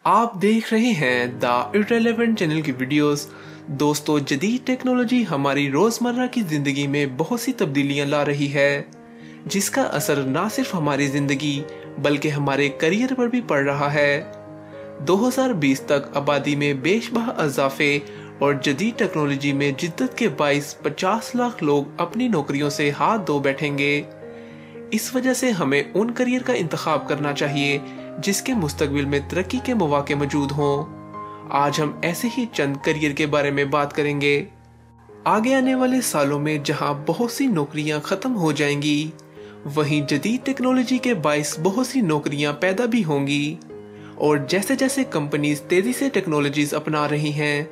आप देख रहे हैं द इररिलेवेंट चैनल की वीडियोस। दोस्तों, जदीद टेक्नोलॉजी हमारी रोजमर्रा की जिंदगी में बहुत सी तब्दीलियां ला रही है, जिसका असर न सिर्फ हमारी जिंदगी बल्कि हमारे करियर पर भी पड़ रहा है। 2020 तक आबादी में बेशबहा इजाफे और जदीद टेक्नोलॉजी में जिद्दत के बाइस 50 लाख लोग अपनी नौकरियों से हाथ धो बैठेंगे। इस वजह से हमें उन करियर का इंतखाब करना चाहिए जिसके मुस्तकबिल में तरक्की के मौके मौजूद हों। आज हम ऐसे ही चंद करियर के बारे में बात करेंगे। आगे आने वाले सालों में जहां बहुत सी नौकरियां खत्म हो जाएंगी, वहीं जदीद टेक्नोलॉजी के बाइस बहुत सी नौकरियां पैदा भी होंगी। और जैसे जैसे कंपनीज तेजी से टेक्नोलॉजीज अपना रही हैं,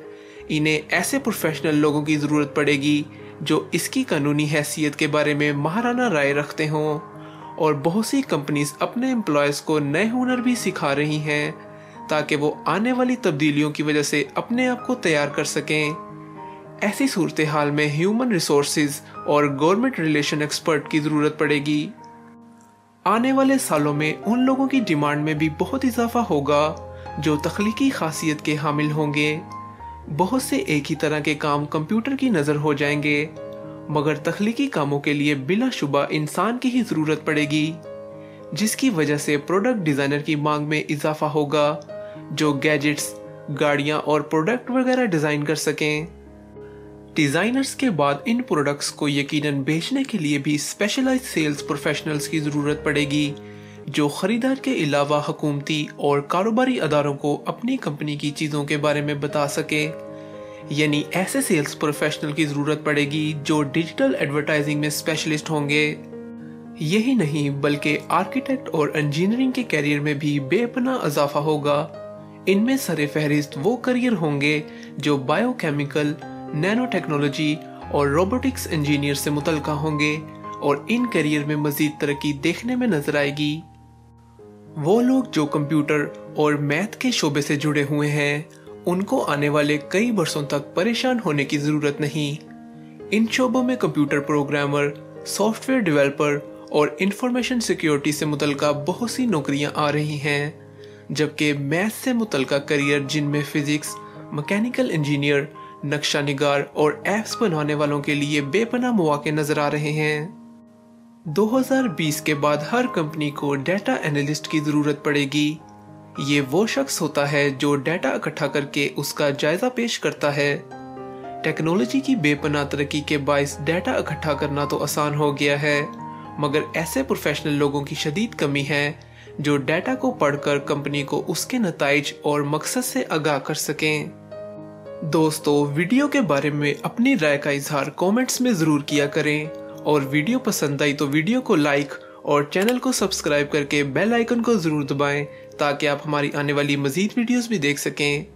इन्हें ऐसे प्रोफेशनल लोगों की जरूरत पड़ेगी जो इसकी कानूनी हैसियत के बारे में महाराना राय रखते हों। और बहुत सी कंपनीज अपने एम्प्लॉयज को नए हुनर भी सिखा रही हैं ताकि वो आने वाली तब्दीलियों की वजह से अपने आप को तैयार कर सकें। ऐसी सूरत हाल में ह्यूमन रिसोर्सेज और गवर्नमेंट रिलेशन एक्सपर्ट की जरूरत पड़ेगी। आने वाले सालों में उन लोगों की डिमांड में भी बहुत इजाफा होगा जो तख्लीकी खासियत के हामिल होंगे। बहुत से एक ही तरह के काम कंप्यूटर की नजर हो जाएंगे, मगर तख्लीकी कामों के लिए बिलाशुबा इंसान की ही जरूरत पड़ेगी, जिसकी वजह से प्रोडक्ट डिजाइनर की मांग में इजाफा होगा जो गैजेट्स, गाड़ियां और प्रोडक्ट वगैरह डिजाइन कर सकें। डिजाइनर्स के बाद इन प्रोडक्ट्स को यकीनन बेचने के लिए भी स्पेशलाइज्ड सेल्स प्रोफेशनल्स की जरूरत पड़ेगी जो खरीदार के अलावा हुकूमती और कारोबारी अदारों को अपनी कंपनी की चीजों के बारे में बता सके। यानी ऐसे सेल्स प्रोफेशनल की जरूरत पड़ेगी जो डिजिटल एडवर्टाइजिंग में स्पेशलिस्ट होंगे। यही नहीं बल्कि आर्किटेक्ट और इंजीनियरिंग के कैरियर में भी बेपनाह इजाफा होगा। इनमें सरे फहरिस्त वो करियर होंगे जो बायोकेमिकल, नैनो टेक्नोलॉजी और रोबोटिक्स इंजीनियर से मुतल्लिका होंगे, और इन करियर में मजीद तरक्की देखने में नजर आएगी। वो लोग जो कंप्यूटर और मैथ के शोबे से जुड़े हुए हैं, उनको आने वाले कई वर्षों तक परेशान होने की जरूरत नहीं। इन शोबों में कंप्यूटर प्रोग्रामर, सॉफ्टवेयर डेवलपर और इंफॉर्मेशन सिक्योरिटी से मुतल्लिका बहुत सी नौकरियां आ रही हैं, जबकि मैथ से मुतल्लिका करियर जिनमें फिजिक्स, मैकेनिकल इंजीनियर, नक्शा निगार और एप्स बनाने वालों के लिए बेपनाह मौके नजर आ रहे हैं। 2020 के बाद हर कंपनी को डाटा एनालिस्ट की जरूरत पड़ेगी। ये वो शख्स होता है जो डाटा इकट्ठा करके उसका जायजा पेश करता है। टेक्नोलॉजी की बेपनाह तरक्की के बाइस डाटा इकट्ठा करना तो आसान हो गया है, मगर ऐसे प्रोफेशनल लोगों की शदीद कमी है जो डाटा को पढ़कर कंपनी को उसके नताइज और मकसद से आगाह कर सकें। दोस्तों, वीडियो के बारे में अपनी राय का इजहार कमेंट्स में जरूर किया करें, और वीडियो पसंद आई तो वीडियो को लाइक और चैनल को सब्सक्राइब करके बेल आइकन को जरूर दबाएं ताकि आप हमारी आने वाली मजीद वीडियोस भी देख सकें।